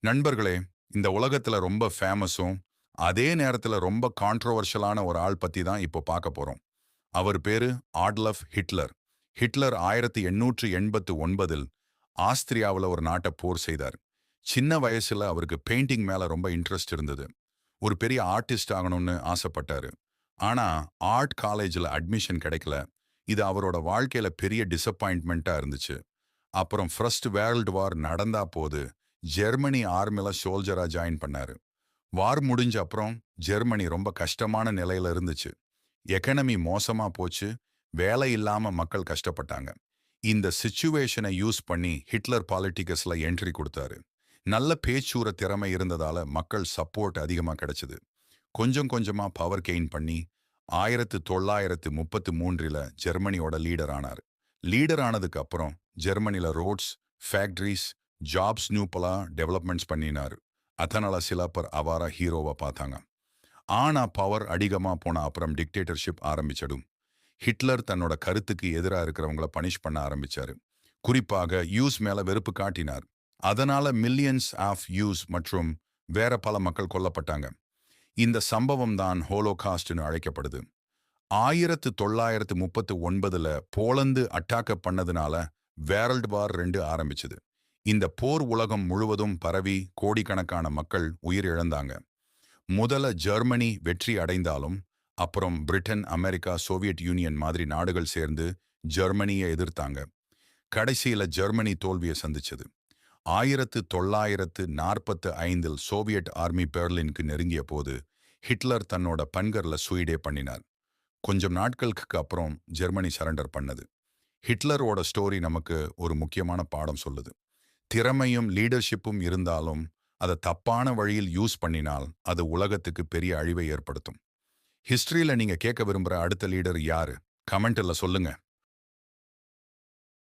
நண்பர்களே, இந்த உலகத்துல ரொம்ப ஃபேமஸும், அதே நேரத்துல ரொம்ப கான்ட்ரோவர்ஷியலான ஒரு ஆள் பத்தி தான் இப்போ பார்க்க போறோம். அவர் பேரு ஆட்லஃப் ஹிட்லர். ஹிட்லர் 1889 ஆஸ்திரியாவுல ஒரு நாட்ட போர் செய்தார். சின்ன வயசுல அவருக்கு பெயிண்டிங் மேல ரொம்ப இன்ட்ரெஸ்ட் இருந்தது. ஒரு பெரிய ஆர்டிஸ்ட் ஆகணும்னு ஆசைப்பட்டாரு. ஆனா, ஆர்ட் காலேஜ்ல அட்மிஷன் கிடைக்கல. இது அவரோட வாழ்க்கையில பெரிய டிசப்பாயின்ட்மென்ட்டா இருந்துச்சு. அப்புறம் ஃபர்ஸ்ட் வேர்ல்ட் வார் நடந்தா போது ஜெர்மனி ஆர்மில சோல்ஜரா ஜாயின் பண்ணாரு. வார் முடிஞ்ச அப்புறம் ஜெர்மனி ரொம்ப கஷ்டமான நிலையில இருந்துச்சு. எக்கனமி மோசமா போச்சு. வேலை இல்லாம மக்கள் கஷ்டப்பட்டாங்க. இந்த சிச்சுவேஷனை யூஸ் பண்ணி ஹிட்லர் பாலிட்டிக்ஸ்ல என்ட்ரி கொடுத்தாரு. நல்ல பேச்சூர திறமை இருந்ததால மக்கள் சப்போர்ட் அதிகமா கிடைச்சது. கொஞ்சம் கொஞ்சமா பவர் கெயின் பண்ணி 1933 ஜெர்மனியோட லீடர் ஆனார். லீடர் ஆனதுக்கு அப்புறம் ஜெர்மனில ரோட்ஸ், ஃபேக்டரிஸ், ஜாப்ஸ் நியூப்பலா டெவலப்மெண்ட்ஸ் பண்ணினாரு. அதனால சில பேர் அவார ஹீரோவா பார்த்தாங்க. ஆனா பவர் அதிகமா போன அப்புறம் டிக்டேட்டர்ஷிப் ஆரம்பிச்சடும். ஹிட்லர் தன்னோட கருத்துக்கு எதிரா இருக்கிறவங்கள பனிஷ் பண்ண ஆரம்பிச்சாரு. குறிப்பாக யூஸ் மேல வெறுப்பு காட்டினார். அதனால மில்லியன்ஸ் ஆஃப் யூஸ் மற்றும் வேற பல மக்கள் கொல்லப்பட்டாங்க. இந்த சம்பவம் தான் ஹோலோகாஸ்ட்னு அழைக்கப்படுது. 1939 போலந்து அட்டாக்க பண்ணதுனால வேர்ல்ட் வார் 2 ஆரம்பிச்சது. இந்த போர் உலகம் முழுவதும் பரவி கோடிக்கணக்கான மக்கள் உயிர் இழந்தாங்க. முதல்ல ஜெர்மனி வெற்றி அடைந்தாலும் அப்புறம் பிரிட்டன், அமெரிக்கா, சோவியத் யூனியன் மாதிரி நாடுகள் சேர்ந்து ஜெர்மனியை எதிர்த்தாங்க. கடைசியில ஜெர்மனி தோல்வியை சந்திச்சது. 1945 சோவியத் ஆர்மி பெர்லினுக்கு நெருங்கிய போது ஹிட்லர் தன்னோட பன்கர்ல சூயிடே பண்ணினார். கொஞ்சம் நாட்களுக்கு அப்புறம் ஜெர்மனி சரண்டர் பண்ணது. ஹிட்லரோட ஸ்டோரி நமக்கு ஒரு முக்கியமான பாடம் சொல்லுது. திறமையும் லீடர்ஷிப்பும் இருந்தாலும் அதை தப்பான வழியில் யூஸ் பண்ணினால் அது உலகத்துக்கு பெரிய அழிவை ஏற்படுத்தும். ஹிஸ்டரியில நீங்க கேட்க விரும்புற அடுத்த லீடர் யாரு? கமெண்ட்ல சொல்லுங்க.